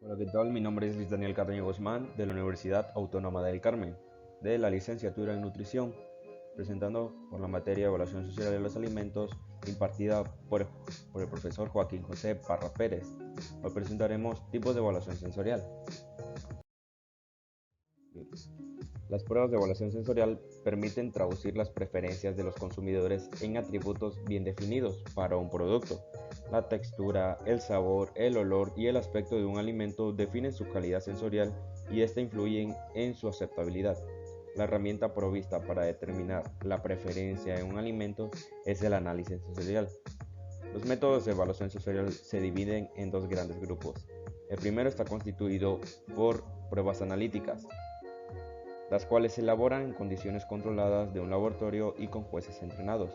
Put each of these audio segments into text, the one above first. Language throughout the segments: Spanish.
Hola, ¿qué tal? Mi nombre es Luis Daniel Carreño Guzmán de la Universidad Autónoma del Carmen, de la licenciatura en Nutrición, presentando por la materia de Evaluación Social de los Alimentos impartida por el profesor Joaquín José Parra Pérez. Hoy presentaremos tipos de evaluación sensorial. Las pruebas de evaluación sensorial permiten traducir las preferencias de los consumidores en atributos bien definidos para un producto. La textura, el sabor, el olor y el aspecto de un alimento definen su calidad sensorial y esta influyen en su aceptabilidad. La herramienta provista para determinar la preferencia en un alimento es el análisis sensorial. Los métodos de evaluación sensorial se dividen en dos grandes grupos. El primero está constituido por pruebas analíticas, las cuales se elaboran en condiciones controladas de un laboratorio y con jueces entrenados.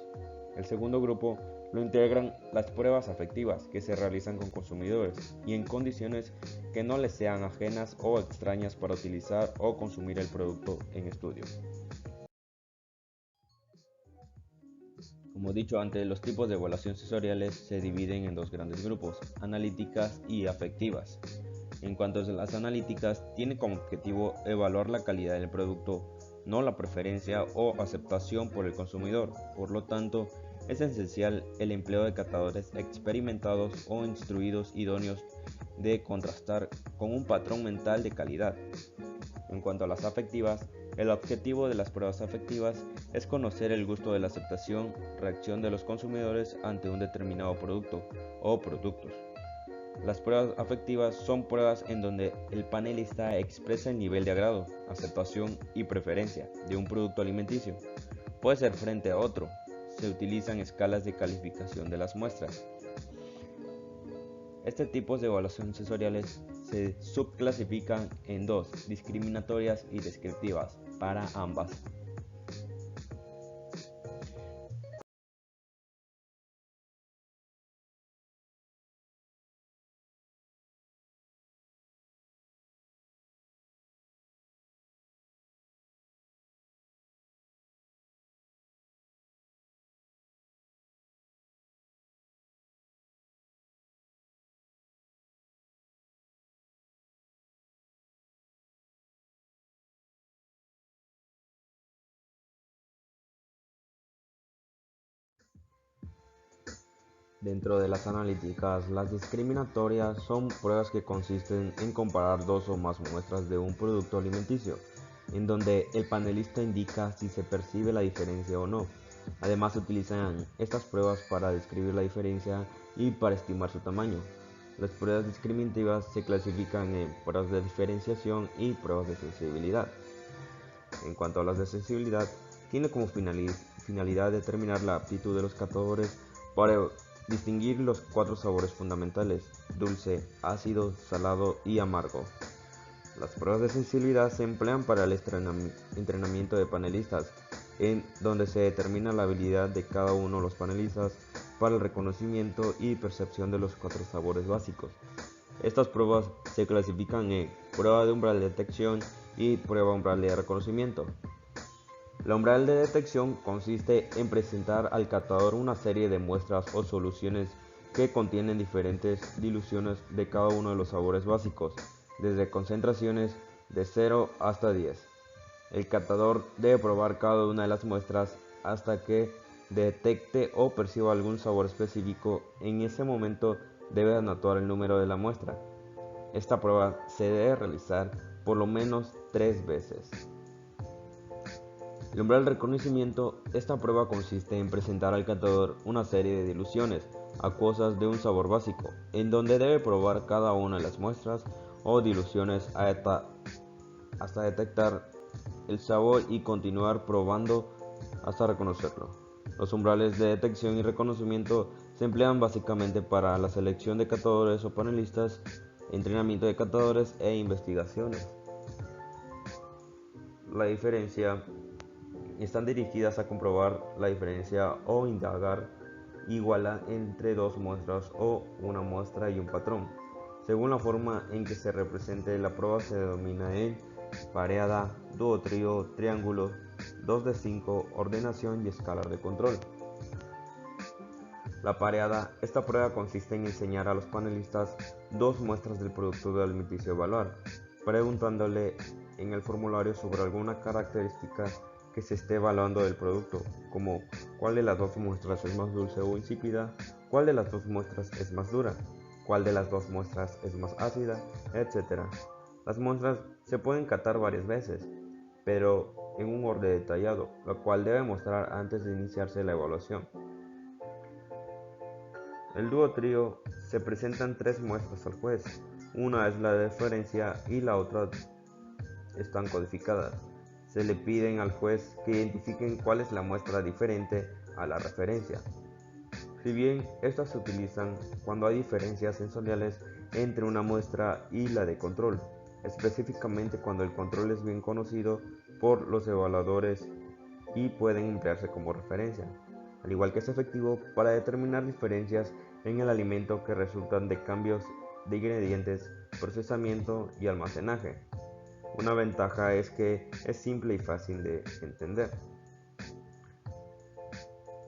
El segundo grupo lo integran las pruebas afectivas, que se realizan con consumidores y en condiciones que no les sean ajenas o extrañas para utilizar o consumir el producto en estudio. Como dicho antes, los tipos de evaluación sensoriales se dividen en dos grandes grupos, analíticas y afectivas. En cuanto a las analíticas, tiene como objetivo evaluar la calidad del producto, no la preferencia o aceptación por el consumidor. Por lo tanto, es esencial el empleo de catadores experimentados o instruidos idóneos de contrastar con un patrón mental de calidad. En cuanto a las afectivas, el objetivo de las pruebas afectivas es conocer el gusto de la aceptación, reacción de los consumidores ante un determinado producto o productos. Las pruebas afectivas son pruebas en donde el panelista expresa el nivel de agrado, aceptación y preferencia de un producto alimenticio. Puede ser frente a otro. Se utilizan escalas de calificación de las muestras. Este tipo de evaluación sensoriales se subclasifican en dos, discriminatorias y descriptivas, para ambas. Dentro de las analíticas, las discriminatorias son pruebas que consisten en comparar dos o más muestras de un producto alimenticio, en donde el panelista indica si se percibe la diferencia o no. Además, se utilizan estas pruebas para describir la diferencia y para estimar su tamaño. Las pruebas discriminativas se clasifican en pruebas de diferenciación y pruebas de sensibilidad. En cuanto a las de sensibilidad, tiene como finalidad determinar la aptitud de los catadores para distinguir los cuatro sabores fundamentales: dulce, ácido, salado y amargo. Las pruebas de sensibilidad se emplean para el entrenamiento de panelistas, en donde se determina la habilidad de cada uno de los panelistas para el reconocimiento y percepción de los cuatro sabores básicos. Estas pruebas se clasifican en prueba de umbral de detección y prueba umbral de reconocimiento. La umbral de detección consiste en presentar al catador una serie de muestras o soluciones que contienen diferentes diluciones de cada uno de los sabores básicos, desde concentraciones de 0 hasta 10. El catador debe probar cada una de las muestras hasta que detecte o perciba algún sabor específico. En ese momento debe anotar el número de la muestra. Esta prueba se debe realizar por lo menos 3 veces. El umbral de reconocimiento. Esta prueba consiste en presentar al catador una serie de diluciones acuosas de un sabor básico, en donde debe probar cada una de las muestras o diluciones hasta detectar el sabor y continuar probando hasta reconocerlo. Los umbrales de detección y reconocimiento se emplean básicamente para la selección de catadores o panelistas, entrenamiento de catadores e investigaciones. La diferencia están dirigidas a comprobar la diferencia o indagar igualdad entre dos muestras o una muestra y un patrón. Según la forma en que se represente la prueba se denomina en pareada, duotrio, triángulo, 2 de 5, ordenación y escala de control. La pareada. Esta prueba consiste en enseñar a los panelistas dos muestras del producto alimenticio a evaluar, preguntándole en el formulario sobre alguna característica que se esté evaluando del producto, como cuál de las dos muestras es más dulce o insípida, cuál de las dos muestras es más dura, cuál de las dos muestras es más ácida, etc. Las muestras se pueden catar varias veces, pero en un orden detallado, lo cual debe mostrar antes de iniciarse la evaluación. El dúo trío se presentan tres muestras al juez, una es la de referencia y la otra están codificadas. Se le piden al juez que identifiquen cuál es la muestra diferente a la referencia. Si bien estas se utilizan cuando hay diferencias sensoriales entre una muestra y la de control, específicamente cuando el control es bien conocido por los evaluadores y pueden emplearse como referencia, al igual que es efectivo para determinar diferencias en el alimento que resultan de cambios de ingredientes, procesamiento y almacenaje. Una ventaja es que es simple y fácil de entender.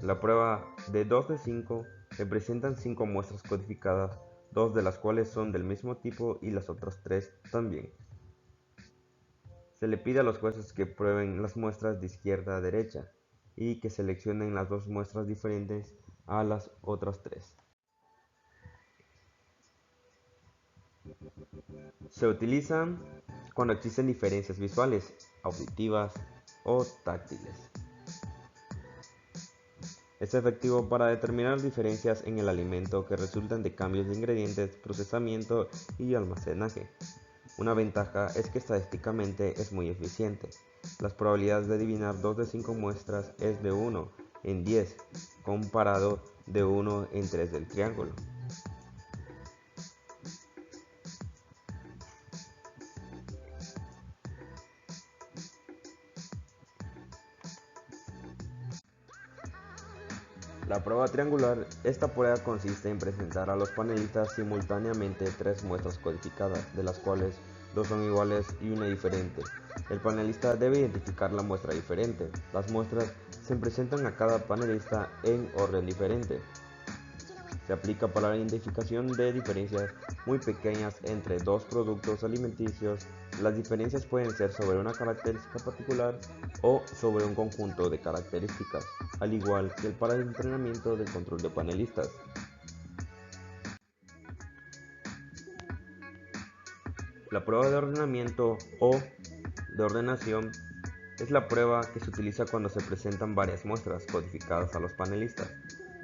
La prueba de 2 de 5 se presentan 5 muestras codificadas, 2 de las cuales son del mismo tipo y las otras 3 también. Se le pide a los jueces que prueben las muestras de izquierda a derecha y que seleccionen las 2 muestras diferentes a las otras 3. Se utilizan cuando existen diferencias visuales, auditivas o táctiles. Es efectivo para determinar diferencias en el alimento que resultan de cambios de ingredientes, procesamiento y almacenaje. Una ventaja es que estadísticamente es muy eficiente. Las probabilidades de adivinar 2 de 5 muestras es de 1 en 10, comparado de 1 en 3 del triángulo. La prueba triangular. Esta prueba consiste en presentar a los panelistas simultáneamente 3 muestras codificadas, de las cuales 2 son iguales y una diferente. El panelista debe identificar la muestra diferente. Las muestras se presentan a cada panelista en orden diferente. Se aplica para la identificación de diferencias muy pequeñas entre dos productos alimenticios. Las diferencias pueden ser sobre una característica particular o sobre un conjunto de características, al igual que para el entrenamiento del control de panelistas. La prueba de ordenamiento o de ordenación es la prueba que se utiliza cuando se presentan varias muestras codificadas a los panelistas.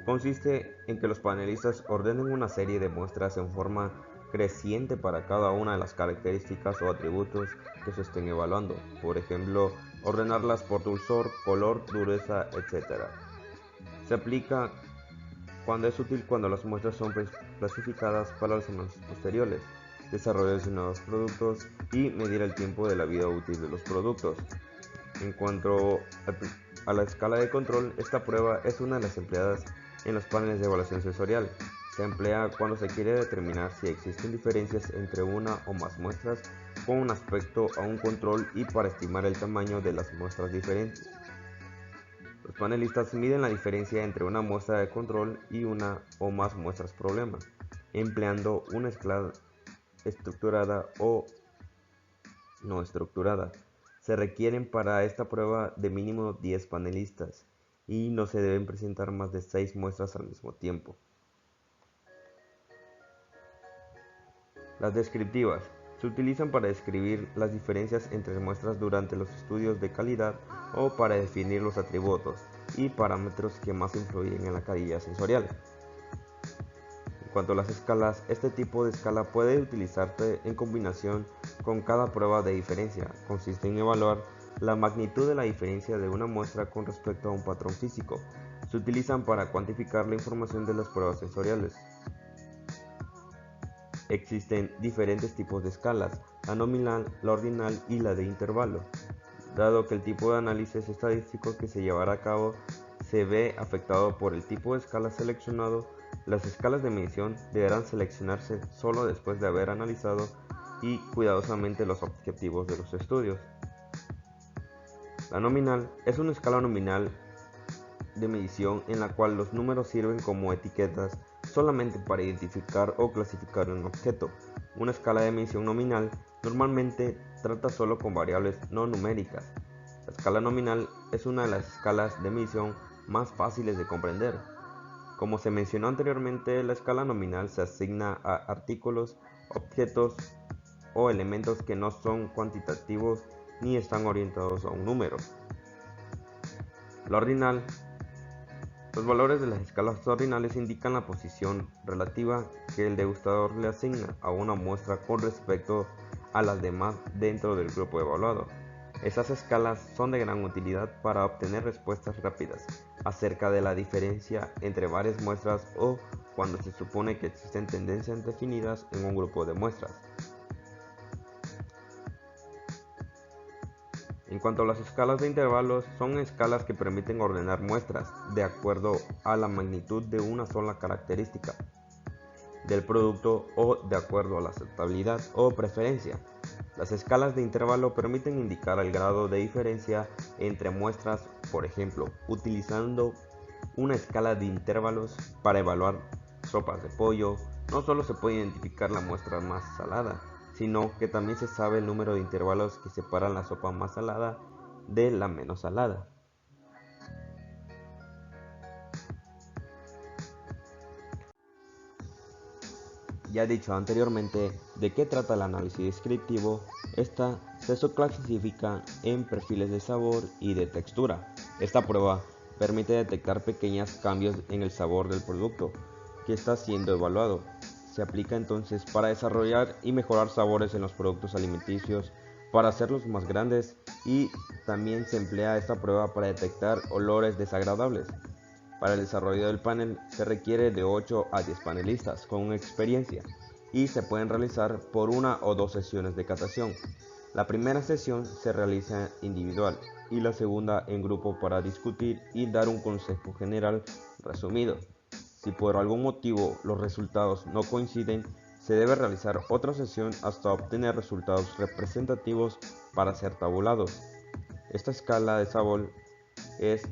Consiste en que los panelistas ordenen una serie de muestras en forma creciente para cada una de las características o atributos que se estén evaluando. Por ejemplo, ordenarlas por dulzor, color, dureza, etc. Se aplica cuando es útil cuando las muestras son clasificadas para los análisis posteriores, desarrollo de nuevos productos y medir el tiempo de la vida útil de los productos. En cuanto a la escala de control, esta prueba es una de las empleadas en los paneles de evaluación sensorial. Se emplea cuando se quiere determinar si existen diferencias entre una o más muestras con aspecto a un control y para estimar el tamaño de las muestras diferentes. Los panelistas miden la diferencia entre una muestra de control y una o más muestras problema, empleando una escala estructurada o no estructurada. Se requieren para esta prueba de mínimo 10 panelistas y no se deben presentar más de 6 muestras al mismo tiempo. Las descriptivas se utilizan para describir las diferencias entre muestras durante los estudios de calidad o para definir los atributos y parámetros que más influyen en la calidad sensorial. En cuanto a las escalas, este tipo de escala puede utilizarse en combinación con cada prueba de diferencia. Consiste en evaluar la magnitud de la diferencia de una muestra con respecto a un patrón físico. Se utilizan para cuantificar la información de las pruebas sensoriales. Existen diferentes tipos de escalas, la nominal, la ordinal y la de intervalo. Dado que el tipo de análisis estadístico que se llevará a cabo se ve afectado por el tipo de escala seleccionado, las escalas de medición deberán seleccionarse solo después de haber analizado y cuidadosamente los objetivos de los estudios. La nominal es una escala nominal de medición en la cual los números sirven como etiquetas solamente para identificar o clasificar un objeto. Una escala de medición nominal normalmente trata solo con variables no numéricas. La escala nominal es una de las escalas de medición más fáciles de comprender. Como se mencionó anteriormente, la escala nominal se asigna a artículos, objetos o elementos que no son cuantitativos ni están orientados a un número. La ordinal. Los valores de las escalas ordinales indican la posición relativa que el degustador le asigna a una muestra con respecto a las demás dentro del grupo evaluado. Estas escalas son de gran utilidad para obtener respuestas rápidas acerca de la diferencia entre varias muestras o cuando se supone que existen tendencias definidas en un grupo de muestras. En cuanto a las escalas de intervalos, son escalas que permiten ordenar muestras de acuerdo a la magnitud de una sola característica del producto o de acuerdo a la aceptabilidad o preferencia. Las escalas de intervalo permiten indicar el grado de diferencia entre muestras, por ejemplo, utilizando una escala de intervalos para evaluar sopas de pollo, no solo se puede identificar la muestra más salada, sino que también se sabe el número de intervalos que separan la sopa más salada de la menos salada. Ya dicho anteriormente de qué trata el análisis descriptivo, esta se subclasifica en perfiles de sabor y de textura. Esta prueba permite detectar pequeños cambios en el sabor del producto que está siendo evaluado. Se aplica entonces para desarrollar y mejorar sabores en los productos alimenticios, para hacerlos más grandes, y también se emplea esta prueba para detectar olores desagradables. Para el desarrollo del panel se requiere de 8 a 10 panelistas con experiencia y se pueden realizar por una o dos sesiones de catación. La primera sesión se realiza individual y la segunda en grupo para discutir y dar un consejo general resumido. Si por algún motivo los resultados no coinciden, se debe realizar otra sesión hasta obtener resultados representativos para ser tabulados. Esta escala de sabor es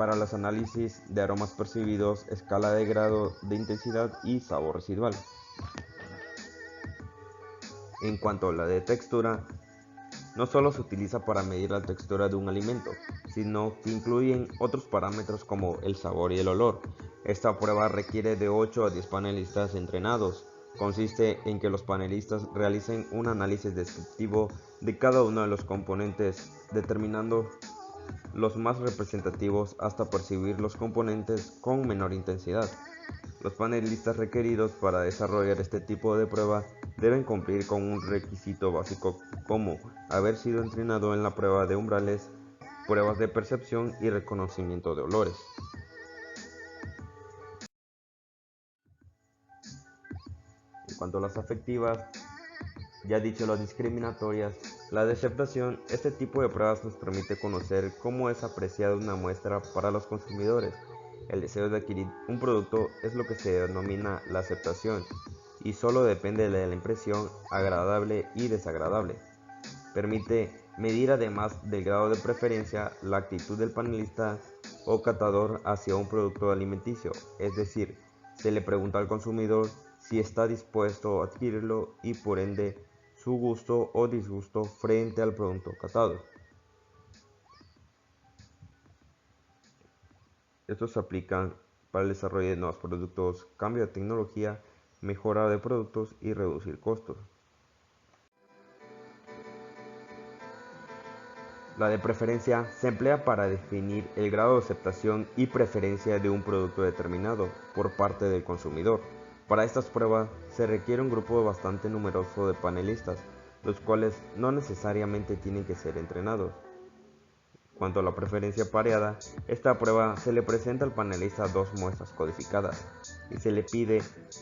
para los análisis de aromas percibidos, escala de grado de intensidad y sabor residual. En cuanto a la de textura, no solo se utiliza para medir la textura de un alimento, sino que incluyen otros parámetros como el sabor y el olor. Esta prueba requiere de 8 a 10 panelistas entrenados. Consiste en que los panelistas realicen un análisis descriptivo de cada uno de los componentes, determinando los más representativos hasta percibir los componentes con menor intensidad. Los panelistas requeridos para desarrollar este tipo de prueba deben cumplir con un requisito básico como haber sido entrenado en la prueba de umbrales, pruebas de percepción y reconocimiento de olores. En cuanto a las afectivas, ya dicho las discriminatorias, la de aceptación, este tipo de pruebas nos permite conocer cómo es apreciada una muestra para los consumidores. El deseo de adquirir un producto es lo que se denomina la aceptación y solo depende de la impresión agradable y desagradable. Permite medir además del grado de preferencia la actitud del panelista o catador hacia un producto alimenticio, es decir, se le pregunta al consumidor si está dispuesto a adquirirlo y por ende su gusto o disgusto frente al producto catado. Estos se aplican para el desarrollo de nuevos productos, cambio de tecnología, mejora de productos y reducir costos. La de preferencia se emplea para definir el grado de aceptación y preferencia de un producto determinado por parte del consumidor. Para estas pruebas se requiere un grupo bastante numeroso de panelistas, los cuales no necesariamente tienen que ser entrenados. Cuanto a la preferencia pareada, esta prueba se le presenta al panelista dos muestras codificadas y se le pide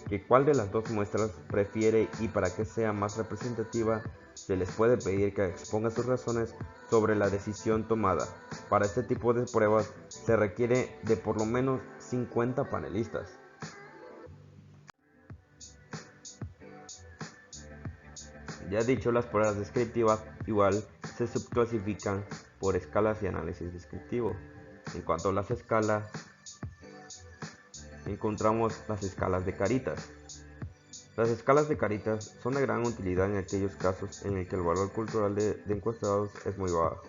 que cuál de las dos muestras prefiere, y para que sea más representativa se les puede pedir que exponga sus razones sobre la decisión tomada. Para este tipo de pruebas se requiere de por lo menos 50 panelistas. Ya dicho, las pruebas descriptivas igual se subclasifican por escalas y análisis descriptivo. En cuanto a las escalas, encontramos las escalas de Caritas. Las escalas de Caritas son de gran utilidad en aquellos casos en el que el valor cultural de encuestados es muy bajo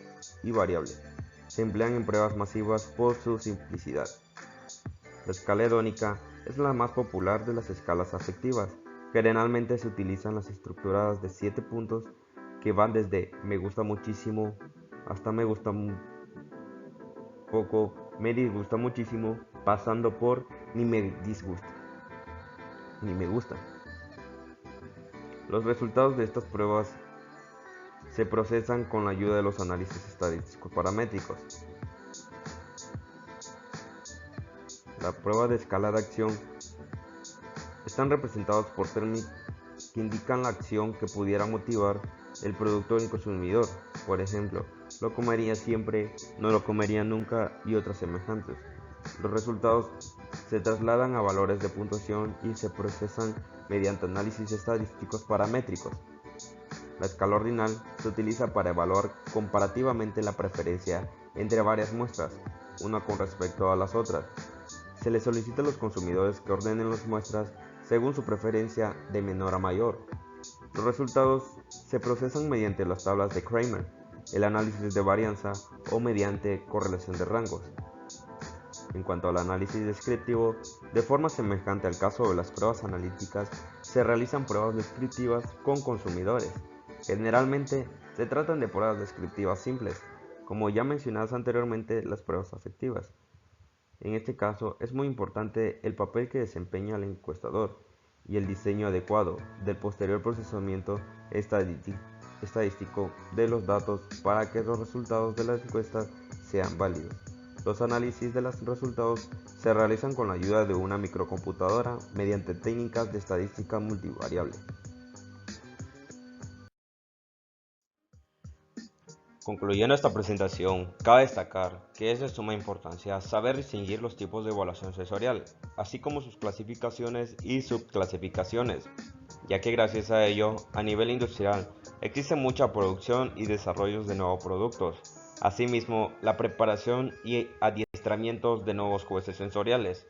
y variable. Se emplean en pruebas masivas por su simplicidad. La escala hedónica es la más popular de las escalas afectivas. Generalmente se utilizan las estructuradas de 7 puntos que van desde me gusta muchísimo hasta me gusta poco, me disgusta muchísimo, pasando por ni me disgusta, ni me gusta. Los resultados de estas pruebas se procesan con la ayuda de los análisis estadísticos paramétricos. La prueba de escala de acción están representados por términos que indican la acción que pudiera motivar el producto del consumidor. Por ejemplo, lo comería siempre, no lo comería nunca y otras semejantes. Los resultados se trasladan a valores de puntuación y se procesan mediante análisis estadísticos paramétricos. La escala ordinal se utiliza para evaluar comparativamente la preferencia entre varias muestras, una con respecto a las otras. Se les solicita a los consumidores que ordenen las muestras según su preferencia de menor a mayor. Los resultados se procesan mediante las tablas de Kramer, el análisis de varianza o mediante correlación de rangos. En cuanto al análisis descriptivo, de forma semejante al caso de las pruebas analíticas, se realizan pruebas descriptivas con consumidores. Generalmente se tratan de pruebas descriptivas simples, como ya mencionadas anteriormente las pruebas afectivas. En este caso es muy importante el papel que desempeña el encuestador y el diseño adecuado del posterior procesamiento estadístico de los datos para que los resultados de la encuesta sean válidos. Los análisis de los resultados se realizan con la ayuda de una microcomputadora mediante técnicas de estadística multivariable. Concluyendo esta presentación, cabe destacar que es de suma importancia saber distinguir los tipos de evaluación sensorial, así como sus clasificaciones y subclasificaciones, ya que gracias a ello, a nivel industrial, existe mucha producción y desarrollos de nuevos productos. Asimismo, la preparación y adiestramientos de nuevos jueces sensoriales.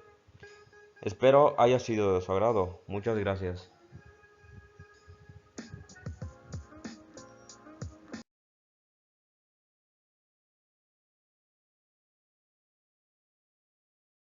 Espero haya sido de su agrado. Muchas gracias.